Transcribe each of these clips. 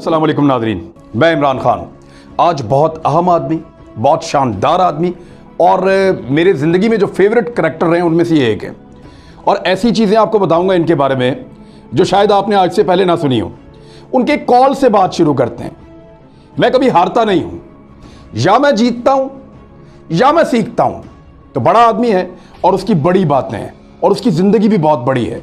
अस्सलाम वालेकुम नाज़रीन, मैं इमरान खान। आज बहुत अहम आदमी, बहुत शानदार आदमी और मेरे ज़िंदगी में जो फेवरेट करैक्टर रहे हैं उनमें से ये एक है। और ऐसी चीज़ें आपको बताऊंगा इनके बारे में जो शायद आपने आज से पहले ना सुनी हो। उनके कॉल से बात शुरू करते हैं। मैं कभी हारता नहीं हूँ, या मैं जीतता हूँ या मैं सीखता हूँ। तो बड़ा आदमी है और उसकी बड़ी बातें हैं और उसकी ज़िंदगी भी बहुत बड़ी है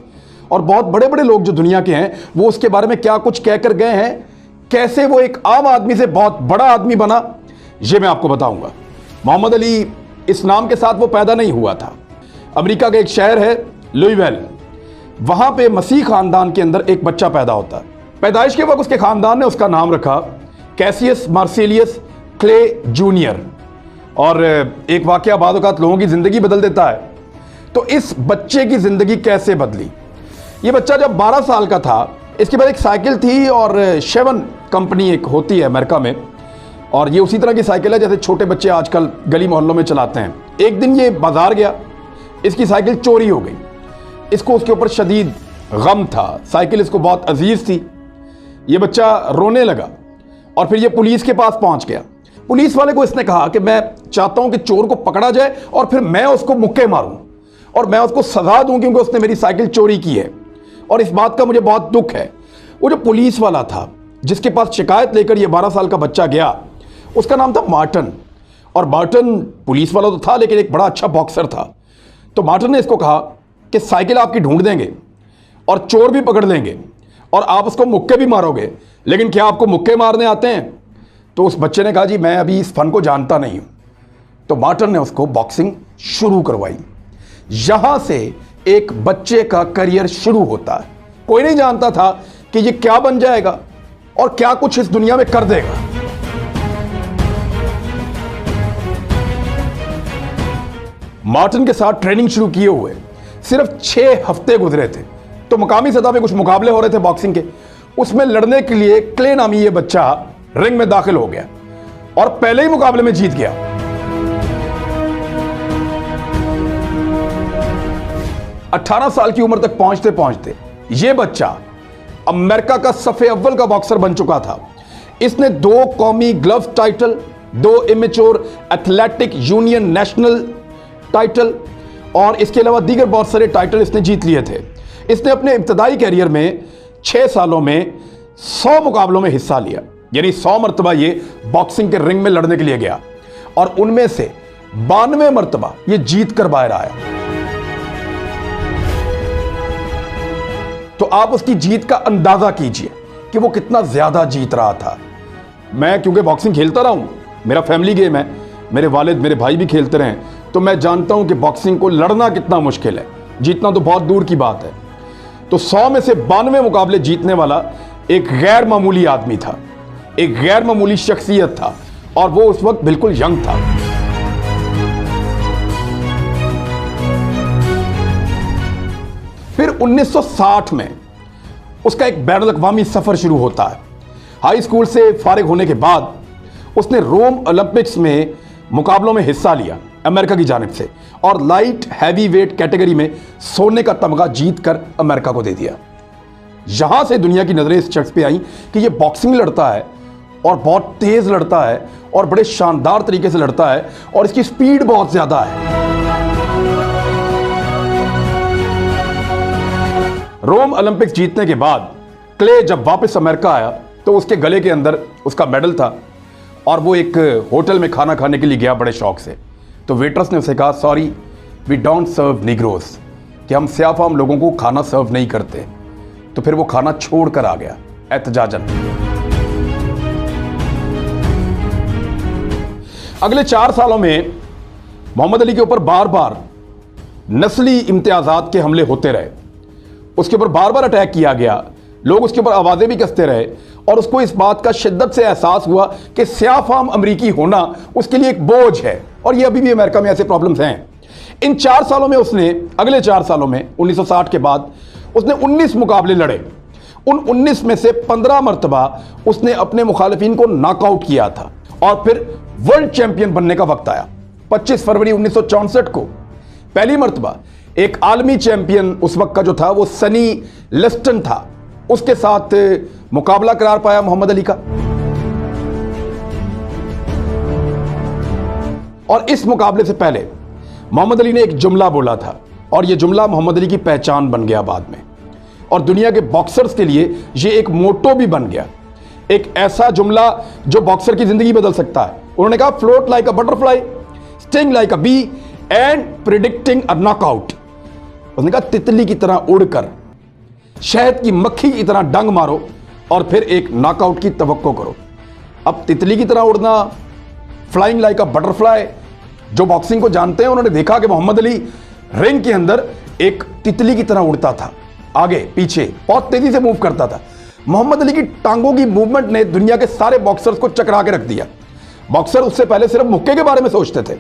और बहुत बड़े बड़े लोग जो दुनिया के हैं वो उसके बारे में क्या कुछ कहकर गए हैं, कैसे वो एक आम आदमी से बहुत बड़ा आदमी बना, ये मैं आपको बताऊंगा। मोहम्मद अली इस नाम के साथ वो पैदा नहीं हुआ था। अमेरिका का एक शहर है लुइविल, वहां पे मसीह खानदान के अंदर एक बच्चा पैदा होता है। पैदाइश के वक्त उसके खानदान ने उसका नाम रखा कैसियस मार्सेलियस क्ले जूनियर। और एक वाकया बाद औक़ात लोगों की ज़िंदगी बदल देता है। तो इस बच्चे की ज़िंदगी कैसे बदली? ये बच्चा जब 12 साल का था, इसके बाद एक साइकिल थी और शेवन कंपनी एक होती है अमेरिका में, और ये उसी तरह की साइकिल है जैसे छोटे बच्चे आजकल गली मोहल्लों में चलाते हैं। एक दिन ये बाजार गया, इसकी साइकिल चोरी हो गई। इसको उसके ऊपर शदीद गम था, साइकिल इसको बहुत अजीज थी। ये बच्चा रोने लगा और फिर ये पुलिस के पास पहुंच गया। पुलिस वाले को इसने कहा कि मैं चाहता हूं कि चोर को पकड़ा जाए और फिर मैं उसको मुक्के मारूं और मैं उसको सजा दूं क्योंकि उसने मेरी साइकिल चोरी की है और इस बात का मुझे बहुत दुख है। वो जो पुलिस वाला था जिसके पास शिकायत लेकर ये 12 साल का बच्चा गया, उसका नाम था मार्टिन। और मार्टिन पुलिस वाला तो था लेकिन एक बड़ा अच्छा बॉक्सर था। तो मार्टिन ने इसको कहा कि साइकिल आपकी ढूंढ देंगे और चोर भी पकड़ लेंगे और आप उसको मुक्के भी मारोगे, लेकिन क्या आपको मुक्के मारने आते हैं? तो उस बच्चे ने कहा जी मैं अभी इस फन को जानता नहीं हूं। तो मार्टिन ने उसको बॉक्सिंग शुरू करवाई। यहां से एक बच्चे का करियर शुरू होता है। कोई नहीं जानता था कि ये क्या बन जाएगा और क्या कुछ इस दुनिया में कर देगा। मार्टिन के साथ ट्रेनिंग शुरू किए हुए सिर्फ 6 हफ्ते गुजरे थे तो मुकामी सतह पे कुछ मुकाबले हो रहे थे बॉक्सिंग के। उसमें लड़ने के लिए क्ले नामी ये बच्चा रिंग में दाखिल हो गया और पहले ही मुकाबले में जीत गया। अठारह साल की उम्र तक पहुंचते पहुंचते यह बच्चा अमेरिका का सफ़े अव्वल का बॉक्सर बन चुका था। इसने 2 कौमी glove title, 2 immature athletic union national title और इसके अलावा दीगर बहुत सारे टाइटल इसने जीत लिए थे। इसने अपने इब्तदाई कैरियर में 6 सालों में 100 मुकाबलों में हिस्सा लिया, यानी 100 मरतबा ये बॉक्सिंग के रिंग में लड़ने के लिए गया और उनमें से 92 मरतबा ये जीत कर बाहर आया। तो आप उसकी जीत का अंदाजा कीजिए कि वो कितना ज्यादा जीत रहा था। मैं क्योंकि बॉक्सिंग खेलता रहा हूं, मेरा फैमिली गेम है, मेरे वालिद मेरे भाई भी खेलते रहे, तो मैं जानता हूं कि बॉक्सिंग को लड़ना कितना मुश्किल है, जीतना तो बहुत दूर की बात है। तो 100 में से 92 मुकाबले जीतने वाला एक गैर मामूली आदमी था, एक गैर मामूली शख्सियत था और वो उस वक्त बिल्कुल यंग था। फिर 1960 में उसका एक बैनुल अक़वामी सफर शुरू होता है। हाई स्कूल से फारिग होने के बाद उसने रोम ओलंपिक्स में मुकाबलों में हिस्सा लिया अमेरिका की जानिब से और लाइट हैवी वेट कैटेगरी में सोने का तमगा जीत कर अमेरिका को दे दिया। यहां से दुनिया की नजरें इस शख्स पे आई कि ये बॉक्सिंग लड़ता है और बहुत तेज लड़ता है और बड़े शानदार तरीके से लड़ता है और इसकी स्पीड बहुत ज्यादा है। रोम ओलंपिक्स जीतने के बाद क्ले जब वापस अमेरिका आया तो उसके गले के अंदर उसका मेडल था और वो एक होटल में खाना खाने के लिए गया बड़े शौक से। तो वेटर्स ने उसे कहा sorry we don't serve Negroes, कि हम स्याफाम लोगों को खाना सर्व नहीं करते। तो फिर वो खाना छोड़ कर आ गया एहतजाजन। अगले 4 सालों में मोहम्मद अली के ऊपर बार बार नस्ली इम्तियाजात के हमले होते रहे, उसके ऊपर बार बार अटैक किया गया, लोग उसके ऊपर आवाजें भी कसते रहे और उसको इस बात का शिद्दत से एहसास हुआ कि स्याफाम अमरीकी होना उसके लिए एक बोझ है और ये अभी भी अमेरिका में ऐसे प्रॉब्लम्स हैं। इन 4 सालों में उसने, अगले 4 सालों में 1960 के बाद उसने 19 मुकाबले लड़े। उन 19 में से 15 मरतबा उसने अपने मुखालिफिन को नॉकआउट किया था और फिर वर्ल्ड चैंपियन बनने का वक्त आया। 25 फरवरी 1964 को पहली मरतबा एक आलमी चैंपियन उस वक्त का जो था वो सनी लिस्टन था, उसके साथ मुकाबला करार पाया मोहम्मद अली का। और इस मुकाबले से पहले मोहम्मद अली ने एक जुमला बोला था और यह जुमला मोहम्मद अली की पहचान बन गया बाद में, और दुनिया के बॉक्सर्स के लिए यह एक मोटो भी बन गया, एक ऐसा जुमला जो बॉक्सर की जिंदगी बदल सकता है। उन्होंने कहा, float like a butterfly, sting like a bee and predicting a knockout. उसने कहा, तितली की तरह उड़कर शहद की मक्खी की तरह डंग मारो और फिर एक नॉकआउट की तवक्को करो। अब तितली की तरह उड़ना, फ्लाइंग लाइक अ बटरफ्लाई, जो बॉक्सिंग को जानते हैं उन्होंने देखा कि मोहम्मद अली रिंग के अंदर एक तितली की तरह उड़ता था, आगे पीछे बहुत तेजी से मूव करता था। मोहम्मद अली की टांगों की मूवमेंट ने दुनिया के सारे बॉक्सर्स को चकरा के रख दिया। बॉक्सर उससे पहले सिर्फ मुक्के के बारे में सोचते थे,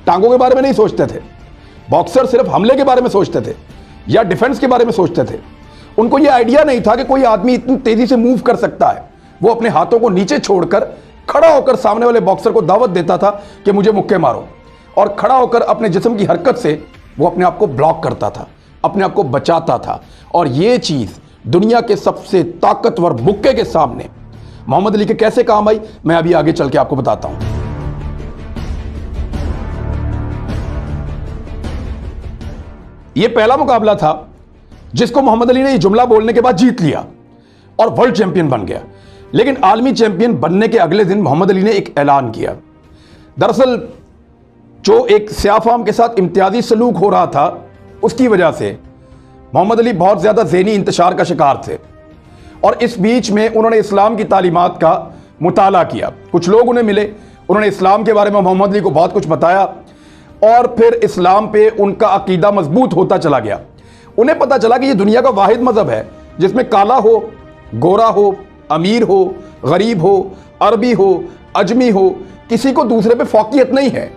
टांगों के बारे में नहीं सोचते थे। बॉक्सर सिर्फ हमले के बारे में सोचते थे या डिफेंस के बारे में सोचते थे। उनको यह आइडिया नहीं था कि कोई आदमी इतनी तेजी से मूव कर सकता है। वो अपने हाथों को नीचे छोड़कर खड़ा होकर सामने वाले बॉक्सर को दावत देता था कि मुझे मुक्के मारो, और खड़ा होकर अपने जिस्म की हरकत से वो अपने आप को ब्लॉक करता था, अपने आप को बचाता था। और ये चीज दुनिया के सबसे ताकतवर मुक्के के सामने मोहम्मद अली के कैसे काम आई, मैं अभी आगे चल के आपको बताता हूं। यह पहला मुकाबला था जिसको मोहम्मद अली ने यह जुमला बोलने के बाद जीत लिया और वर्ल्ड चैंपियन बन गया। लेकिन आलमी चैंपियन बनने के अगले दिन मोहम्मद अली ने एक ऐलान किया। दरअसल जो एक स्याफाम के साथ इम्तियाजी सलूक हो रहा था, उसकी वजह से मोहम्मद अली बहुत ज़्यादा ज़हनी इंतशार का शिकार थे, और इस बीच में उन्होंने इस्लाम की तालीमात का मुताला किया। कुछ लोग उन्हें मिले, उन्होंने इस्लाम के बारे में मोहम्मद अली को बहुत कुछ बताया, और फिर इस्लाम पे उनका अकीदा मजबूत होता चला गया। उन्हें पता चला कि ये दुनिया का वाहिद मज़हब है जिसमें काला हो, गोरा हो, अमीर हो, गरीब हो, अरबी हो, अजमी हो, किसी को दूसरे पे फौकियत नहीं है।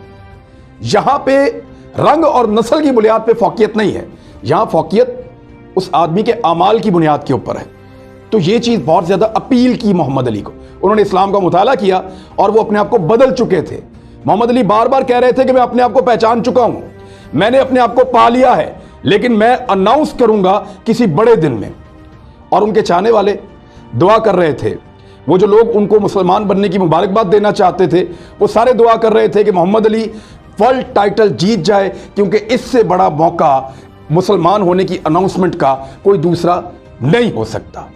यहां पे रंग और नस्ल की बुनियाद पे फौकियत नहीं है, यहां फौकियत उस आदमी के अमाल की बुनियाद के ऊपर है। तो ये चीज बहुत ज्यादा अपील की मोहम्मद अली को। उन्होंने इस्लाम का मुताला किया और वो अपने आप को बदल चुके थे। मोहम्मद अली बार बार कह रहे थे कि मैं अपने आप को पहचान चुका हूं, मैंने अपने आप को पा लिया है, लेकिन मैं अनाउंस करूंगा किसी बड़े दिन में। और उनके चाहने वाले दुआ कर रहे थे, वो जो लोग उनको मुसलमान बनने की मुबारकबाद देना चाहते थे, वो सारे दुआ कर रहे थे कि मोहम्मद अली वर्ल्ड टाइटल जीत जाए, क्योंकि इससे बड़ा मौका मुसलमान होने की अनाउंसमेंट का कोई दूसरा नहीं हो सकता।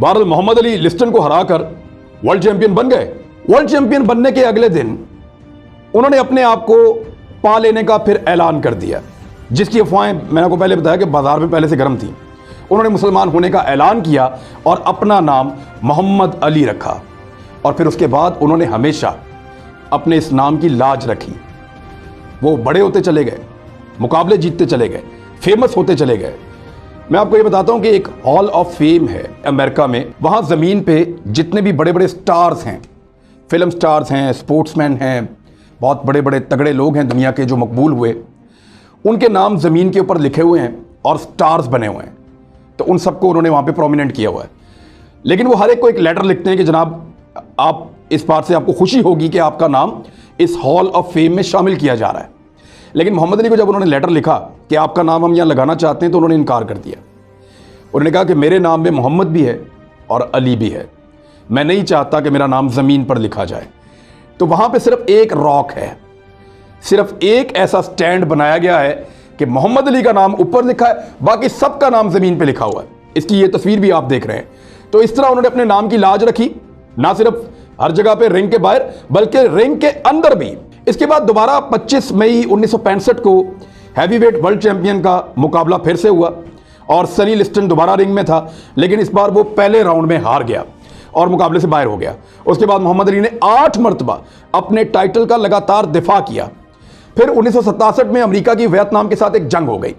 बहरहाल मोहम्मद अली लिस्टन को हराकर वर्ल्ड चैंपियन बन गए। वर्ल्ड चैंपियन बनने के अगले दिन उन्होंने अपने आप को पा लेने का फिर ऐलान कर दिया, जिसकी अफवाहें मैंने आपको पहले बताया कि बाजार में पहले से गर्म थी। उन्होंने मुसलमान होने का ऐलान किया और अपना नाम मोहम्मद अली रखा, और फिर उसके बाद उन्होंने हमेशा अपने इस नाम की लाज रखी। वो बड़े होते चले गए, मुकाबले जीतते चले गए, फेमस होते चले गए। मैं आपको ये बताता हूं कि एक हॉल ऑफ फेम है अमेरिका में। वहां जमीन पे जितने भी बड़े बड़े स्टार्स हैं, फिल्म स्टार्स हैं, स्पोर्ट्समैन हैं, बहुत बड़े बड़े तगड़े लोग हैं दुनिया के जो मकबूल हुए, उनके नाम ज़मीन के ऊपर लिखे हुए हैं और स्टार्स बने हुए हैं। तो उन सबको उन्होंने वहाँ पे प्रोमिनेंट किया हुआ है। लेकिन वो हर एक को एक लेटर लिखते हैं कि जनाब, आप इस बात से आपको खुशी होगी कि आपका नाम इस हॉल ऑफ फेम में शामिल किया जा रहा है। लेकिन मोहम्मद अली को जब उन्होंने लेटर लिखा कि आपका नाम हम यहाँ लगाना चाहते हैं, तो उन्होंने इनकार कर दिया। उन्होंने कहा कि मेरे नाम में मोहम्मद भी है और अली भी है, मैं नहीं चाहता कि मेरा नाम ज़मीन पर लिखा जाए। तो वहाँ पर सिर्फ एक रॉक है, सिर्फ एक ऐसा स्टैंड बनाया गया है कि मोहम्मद अली का नाम ऊपर लिखा है, बाकी सबका नाम जमीन पे लिखा हुआ है। इसकी ये तस्वीर भी आप देख रहे हैं। तो इस तरह उन्होंने अपने नाम की लाज रखी, ना सिर्फ हर जगह पे रिंग के बाहर बल्कि रिंग के अंदर भी। इसके बाद दोबारा 25 मई 1965 को हैवीवेट वर्ल्ड चैंपियन का मुकाबला फिर से हुआ और सनी लिस्टन दोबारा रिंग में था, लेकिन इस बार वो पहले राउंड में हार गया और मुकाबले से बाहर हो गया। उसके बाद मोहम्मद अली ने 8 मरतबा अपने टाइटल का लगातार दिफा किया। फिर 1967 में अमेरिका की वियतनाम के साथ एक जंग हो गई।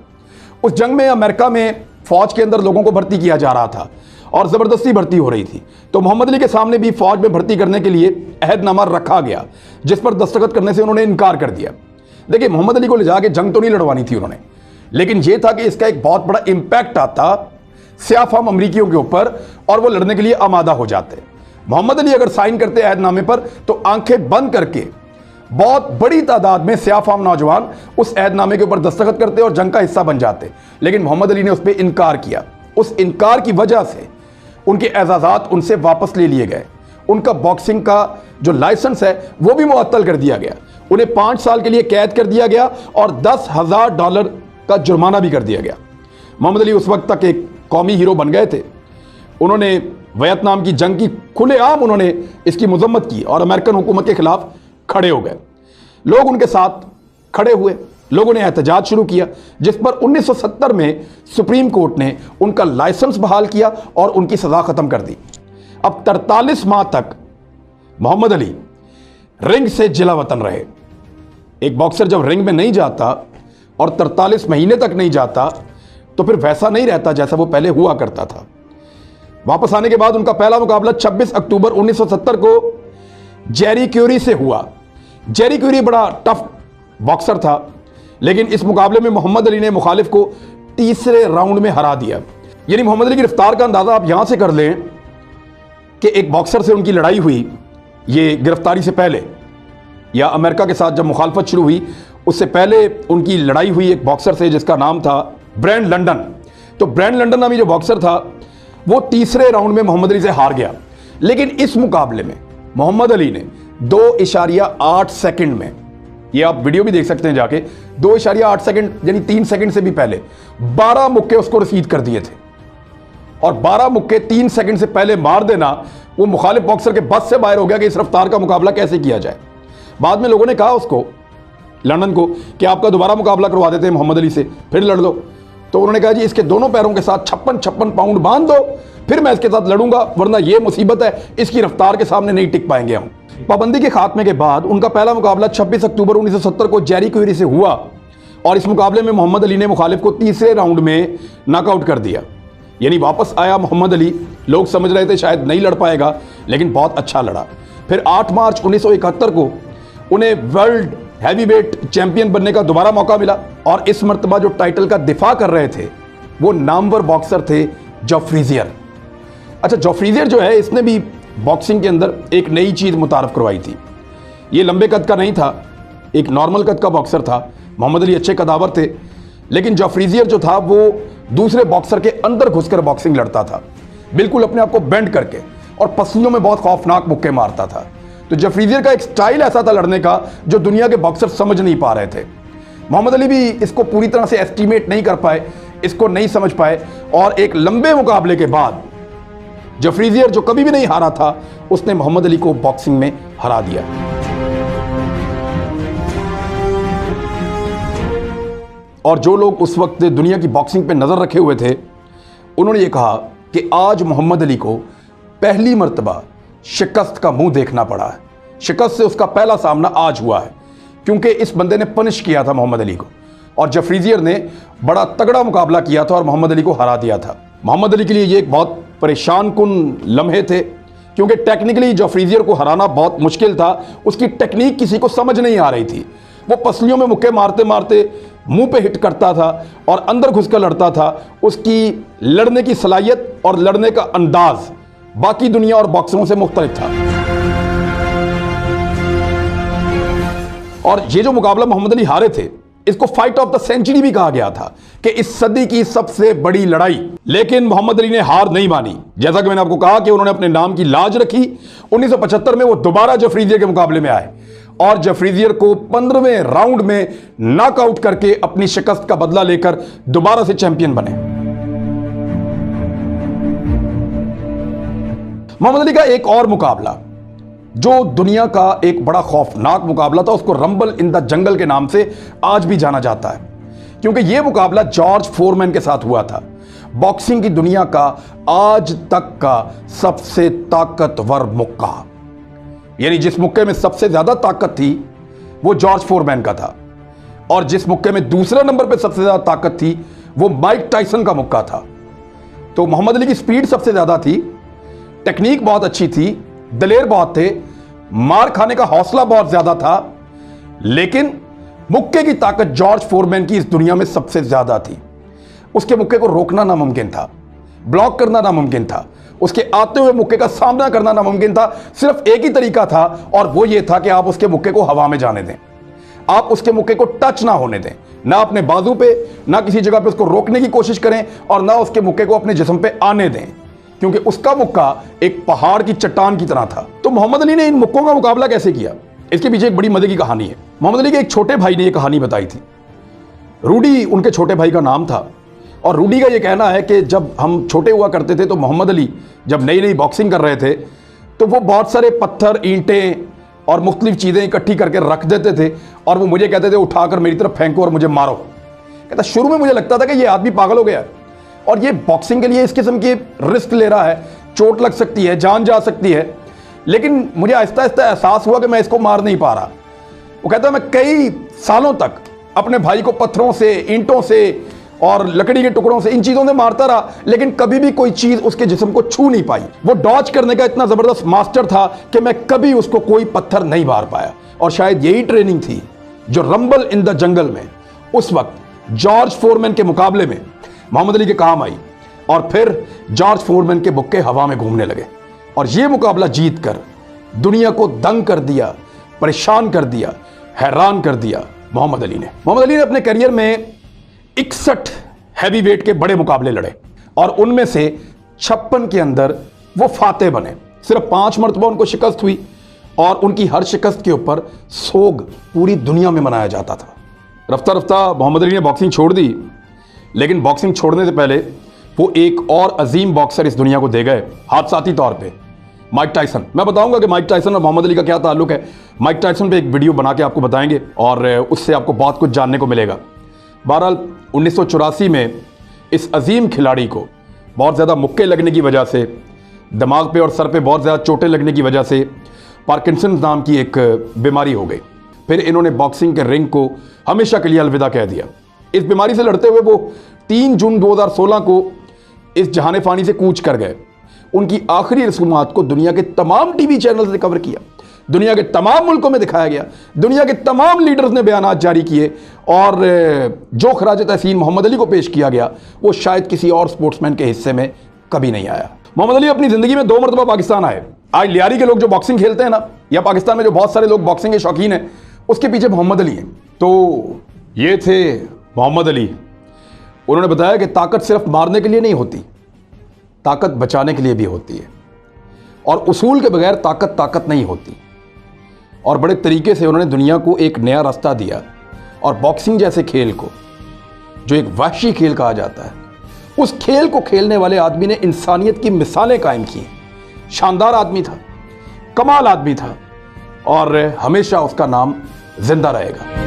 उस जंग में अमेरिका में फौज के अंदर लोगों को भर्ती किया जा रहा था और ज़बरदस्ती भर्ती हो रही थी। तो मोहम्मद अली के सामने भी फौज में भर्ती करने के लिए अहदनामा रखा गया, जिस पर दस्तखत करने से उन्होंने इनकार कर दिया। देखिए, मोहम्मद अली को ले जाके जंग तो नहीं लड़वानी थी उन्होंने, लेकिन यह था कि इसका एक बहुत बड़ा इंपैक्ट आता स्याफाम अमरीकियों के ऊपर और वो लड़ने के लिए आमादा हो जाते। मोहम्मद अली अगर साइन करते अहदनामे पर तो आंखें बंद करके बहुत बड़ी तादाद में स्याफाम नौजवान उस ऐहदनामे के ऊपर दस्तखत करते और जंग का हिस्सा बन जाते, लेकिन मोहम्मद अली ने उस पर इनकार किया। उस इनकार की वजह से उनके एजाज़ात उनसे वापस ले लिए गए। उनका बॉक्सिंग का जो लाइसेंस है वो भी मुअत्तल कर दिया गया। उन्हें 5 साल के लिए कैद कर दिया गया और $10,000 का जुर्माना भी कर दिया गया। मोहम्मद अली उस वक्त तक एक कौमी हीरो बन गए थे। उन्होंने वियतनाम की जंग की खुलेआम उन्होंने इसकी मजम्मत की और अमेरिकन हुकूमत के खिलाफ खड़े हो गए। लोग उनके साथ खड़े हुए, लोगों ने एहतजाज शुरू किया, जिस पर 1970 में सुप्रीम कोर्ट ने उनका लाइसेंस बहाल किया और उनकी सज़ा ख़त्म कर दी। अब 43 माह तक मोहम्मद अली रिंग से जिला वतन रहे। एक बॉक्सर जब रिंग में नहीं जाता और 43 महीने तक नहीं जाता तो फिर वैसा नहीं रहता जैसा वो पहले हुआ करता था। वापस आने के बाद उनका पहला मुकाबला 26 अक्टूबर 1970 को जेरी क्यूरी से हुआ। जेरी क्यूरी बड़ा टफ बॉक्सर था, लेकिन इस मुकाबले में मोहम्मद अली ने मुखालिफ को तीसरे राउंड में हरा दिया। यानी मोहम्मद अली की रफ्तार का अंदाजा आप यहां से कर लें कि एक बॉक्सर से उनकी लड़ाई हुई, ये गिरफ्तारी से पहले या अमेरिका के साथ जब मुखालफत शुरू हुई उससे पहले उनकी लड़ाई हुई एक बॉक्सर से जिसका नाम था ब्रैंड लंडन। तो ब्रैंड लंडन नामी जो बॉक्सर था वो तीसरे राउंड में मोहम्मद अली से हार गया। लेकिन इस मुकाबले में मोहम्मद अली ने 2.8 सेकंड में, ये आप वीडियो भी देख सकते हैं जाके, 2.8 सेकंड यानी 3 सेकंड से भी पहले 12 मुक्के उसको रसीद कर दिए थे। और 12 मुक्के 3 सेकंड से पहले मार देना वो मुखालिफ बॉक्सर के बस से बाहर हो गया कि इस रफ्तार का मुकाबला कैसे किया जाए। बाद में लोगों ने कहा उसको, लंदन को, कि आपका दोबारा मुकाबला करवा देते हैं मोहम्मद अली से, फिर लड़ लो। तो उन्होंने कहा जी इसके दोनों पैरों के साथ 56 पाउंड बांध दो, फिर मैं इसके साथ लड़ूंगा, वरना ये मुसीबत है, इसकी रफ्तार के सामने नहीं टिक पाएंगे हम। पाबंदी के खात्मे के बाद उनका पहला मुकाबला 26 अक्टूबर 1970 को जेरी क्यूरी से हुआ और इस मुकाबले में मोहम्मद अली ने मुखालिफ को तीसरे राउंड में नॉकआउट कर दिया। यानी वापस आया मोहम्मद अली। लोग समझ रहे थे शायद नहीं लड़ पाएगा, लेकिन बहुत अच्छा लड़ा। फिर 8 मार्च 1971 को उन्हें वर्ल्ड हैवीवेट चैंपियन बनने का दोबारा मौका मिला और इस मर्तबा जो टाइटल का दिफा कर रहे थे वो नामवर बॉक्सर थे जॉफ्रीजियर। अच्छा, जॉफ्रीजियर जो है इसने भी बॉक्सिंग के अंदर एक नई चीज़ मुतारफ करवाई थी। ये लंबे कद का नहीं था, एक नॉर्मल कद का बॉक्सर था। मोहम्मद अली अच्छे कदावर थे, लेकिन जॉफ्रीजियर जो था वो दूसरे बॉक्सर के अंदर घुसकर बॉक्सिंग लड़ता था, बिल्कुल अपने आप को बेंड करके, और पसलियों में बहुत खौफनाक मुक्के मारता था। तो जॉफ्रीजियर का एक स्टाइल ऐसा था लड़ने का जो दुनिया के बॉक्सर समझ नहीं पा रहे थे। मोहम्मद अली भी इसको पूरी तरह से एस्टीमेट नहीं कर पाए, इसको नहीं समझ पाए, और एक लंबे मुकाबले के बाद जॉफ्रीजियर जो कभी भी नहीं हारा था उसने मोहम्मद अली को बॉक्सिंग में हरा दिया। और जो लोग उस वक्त दुनिया की बॉक्सिंग पे नजर रखे हुए थे उन्होंने ये कहा कि आज मोहम्मद अली को पहली मर्तबा शिकस्त का मुंह देखना पड़ा है। शिकस्त से उसका पहला सामना आज हुआ है, क्योंकि इस बंदे ने पनिश किया था मोहम्मद अली को, और जॉफ्रीजियर ने बड़ा तगड़ा मुकाबला किया था और मोहम्मद अली को हरा दिया था। मोहम्मद अली के लिए ये एक बहुत परेशान कुन लम्हे थे, क्योंकि टेक्निकली जॉफ्रीजियर को हराना बहुत मुश्किल था। उसकी टेक्निक किसी को समझ नहीं आ रही थी। वो पसलियों में मुक्के मारते मारते मुंह पे हिट करता था और अंदर घुसकर लड़ता था। उसकी लड़ने की सलाहियत और लड़ने का अंदाज बाकी दुनिया और बॉक्सरों से मुख्तलिफ था। और ये जो मुकाबला मोहम्मद अली हारे थे इसको फाइट ऑफ द सेंचुरी भी कहा गया था कि इस सदी की सबसे बड़ी लड़ाई। लेकिन मोहम्मद अली ने हार नहीं मानी। जैसा कि मैंने आपको कहा कि उन्होंने अपने नाम की लाज रखी। 1975 में वो दोबारा जॉफ्रीजियर के मुकाबले में आए और जॉफ्रीजियर को 15वें राउंड में नॉकआउट करके अपनी शिकस्त का बदला लेकर दोबारा से चैंपियन बने। मोहम्मद अली का एक और मुकाबला जो दुनिया का एक बड़ा खौफनाक मुकाबला था, उसको रंबल इन द जंगल के नाम से आज भी जाना जाता है, क्योंकि यह मुकाबला जॉर्ज फोरमैन के साथ हुआ था। बॉक्सिंग की दुनिया का आज तक का सबसे ताकतवर मुक्का, यानी जिस मुक्के में सबसे ज्यादा ताकत थी वो जॉर्ज फोरमैन का था, और जिस मुक्के में दूसरे नंबर पे सबसे ज्यादा ताकत थी वो माइक टायसन का मुक्का था। तो मोहम्मद अली की स्पीड सबसे ज्यादा थी, टेक्निक बहुत अच्छी थी, दलेर बहुत थे, मार खाने का हौसला बहुत ज्यादा था, लेकिन मुक्के की ताकत जॉर्ज फोरमैन की इस दुनिया में सबसे ज्यादा थी। उसके मुक्के को रोकना नामुमकिन था, ब्लॉक करना नामुमकिन था, उसके आते हुए मुक्के का सामना करना नामुमकिन था। सिर्फ एक ही तरीका था और वो ये था कि आप उसके मुक्के को हवा में जाने दें, आप उसके मुक्के को टच ना होने दें, ना अपने बाजू पे, ना किसी जगह पे उसको रोकने की कोशिश करें और ना उसके मुक्के को अपने जिस्म पे आने दें, क्योंकि उसका मुक्का एक पहाड़ की चट्टान की तरह था। तो मोहम्मद अली ने इन मुक्कों का मुकाबला कैसे किया, इसके पीछे एक बड़ी मजे की कहानी है। मोहम्मद अली के एक छोटे भाई ने यह कहानी बताई थी। रूडी उनके छोटे भाई का नाम था और रूडी का यह कहना है कि जब हम छोटे हुआ करते थे तो मोहम्मद अली जब नई नई बॉक्सिंग कर रहे थे तो वो बहुत सारे पत्थर, ईंटें और मुख्तलिफ चीज़ें इकट्ठी करके रख देते थे और वो मुझे कहते थे उठाकर मेरी तरफ फेंको और मुझे मारो। कहता शुरू में मुझे लगता था कि ये आदमी पागल हो गया और ये बॉक्सिंग के लिए इस किस्म की रिस्क ले रहा है, चोट लग सकती है, जान जा सकती है, लेकिन मुझे आहिस्ता आहिस्ता एहसास हुआ कि मैं इसको मार नहीं पा रहा। वो कहता मैं कई सालों तक अपने भाई को पत्थरों से, ईंटों से और लकड़ी के टुकड़ों से, इन चीज़ों से मारता रहा, लेकिन कभी भी कोई चीज़ उसके जिस्म को छू नहीं पाई। वो डॉज करने का इतना ज़बरदस्त मास्टर था कि मैं कभी उसको कोई पत्थर नहीं मार पाया। और शायद यही ट्रेनिंग थी जो रंबल इन द जंगल में उस वक्त जॉर्ज फोरमैन के मुकाबले में मोहम्मद अली के काम आई और फिर जॉर्ज फोरमैन के बुक्के हवा में घूमने लगे और ये मुकाबला जीत कर दुनिया को दंग कर दिया, परेशान कर दिया, हैरान कर दिया मोहम्मद अली ने अपने करियर में 61 हैवी वेट के बड़े मुकाबले लड़े और उनमें से 56 के अंदर वो फातेह बने। सिर्फ 5 मरतबा उनको शिकस्त हुई और उनकी हर शिकस्त के ऊपर सोग पूरी दुनिया में मनाया जाता था। रफ्ता रफ्ता मोहम्मद अली ने बॉक्सिंग छोड़ दी, लेकिन बॉक्सिंग छोड़ने से पहले वो एक और अजीम बॉक्सर इस दुनिया को दे गए हादसाती तौर पे, माइक टायसन। मैं बताऊंगा कि माइक टायसन और मोहम्मद अली का क्या ताल्लुक है। माइक टायसन पे एक वीडियो बना के आपको बताएंगे और उससे आपको बहुत कुछ जानने को मिलेगा। बहरहाल 1984 में इस अजीम खिलाड़ी को बहुत ज़्यादा मुक्के लगने की वजह से, दिमाग पे और सर पे बहुत ज़्यादा चोटें लगने की वजह से पार्किंसन नाम की एक बीमारी हो गई। फिर इन्होंने बॉक्सिंग के रिंग को हमेशा के लिए अलविदा कह दिया। इस बीमारी से लड़ते हुए वो 3 जून 2016 को इस जहाने फ़ानी से कूच कर गए। उनकी आखिरी रसूमात को दुनिया के तमाम टीवी चैनल से कवर किया, दुनिया के तमाम मुल्कों में दिखाया गया, दुनिया के तमाम लीडर्स ने बयानात जारी किए और जो खराज तहसीन मोहम्मद अली को पेश किया गया वो शायद किसी और स्पोर्ट्समैन के हिस्से में कभी नहीं आया। मोहम्मद अली अपनी ज़िंदगी में 2 मरतबा पाकिस्तान आए। आज लियारी के लोग जो बॉक्सिंग खेलते हैं ना, या पाकिस्तान में जो बहुत सारे लोग बॉक्सिंग के शौकीन हैं, उसके पीछे मोहम्मद अली हैं। तो ये थे मोहम्मद अली। उन्होंने बताया कि ताकत सिर्फ मारने के लिए नहीं होती, ताकत बचाने के लिए भी होती है और उसूल के बगैर ताकत नहीं होती। और बड़े तरीके से उन्होंने दुनिया को एक नया रास्ता दिया और बॉक्सिंग जैसे खेल को, जो एक वहशी खेल कहा जाता है, उस खेल को खेलने वाले आदमी ने इंसानियत की मिसालें कायम की। शानदार आदमी था, कमाल आदमी था और हमेशा उसका नाम जिंदा रहेगा।